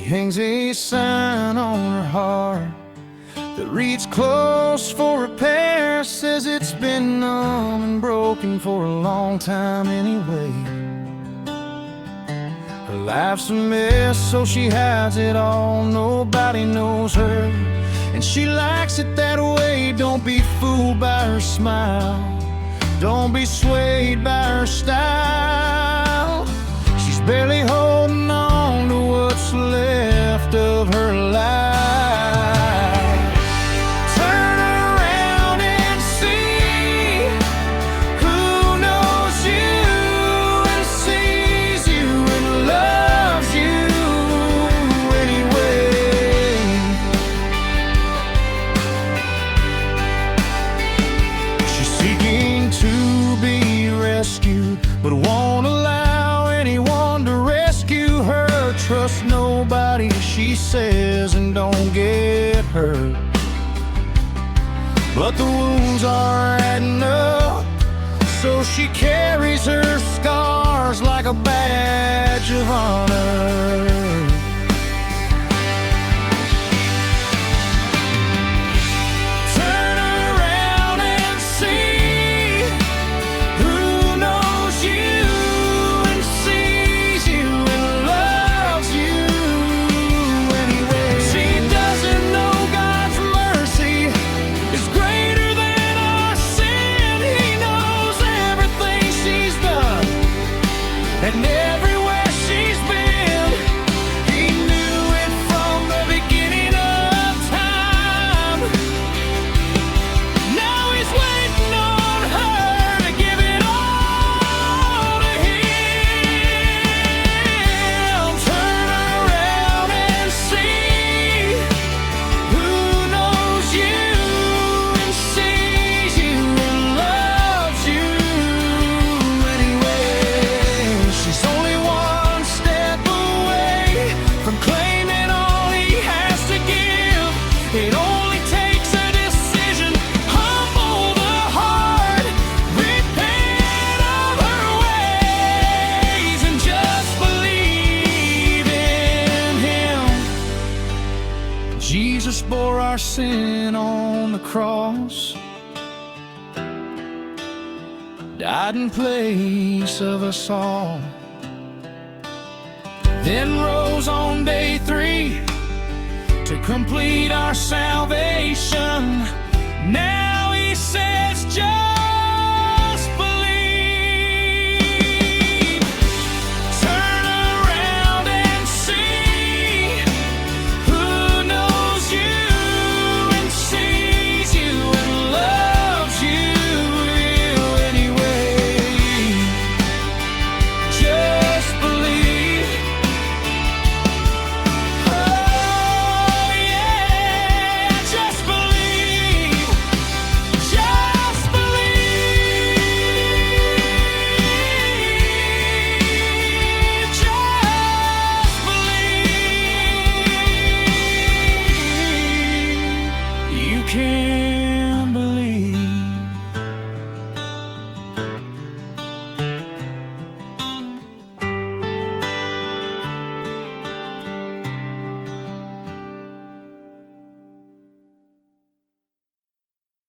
hangs a sign on her heart that reads close for repair. Says it's been numb and broken for a long time anyway. Her life's a mess, so she hides it all. Nobody knows her, and she likes it that way. Don't be fooled by her smile, don't be swayed by her style. She's barely holding on to what's left of her life. Turn around and see who knows you and sees you and loves you anyway. She's seeking to be rescued, but won't allow anyone to rescue her. Trust nobody, she says, and don't get hurt. But the wounds are adding up, so she carries her scars like a badge of honor. And everywhere she's been, he knew it from the beginning of time. Now he's waiting on her to give it all to him. Turn around and see who knows you and sees you and loves you anyway. She's only one step away from claiming all he has to give. It only takes a decision, humble the heart, repent of her ways, and just believe in him. Jesus bore our sin on the cross, died in place of us all, then rose on day 3 to complete our salvation. Now he says, just believe. Turn around and see who knows you and sees you and loves you anyway. Just believe. Oh yeah, just believe. Just believe. Just believe. You can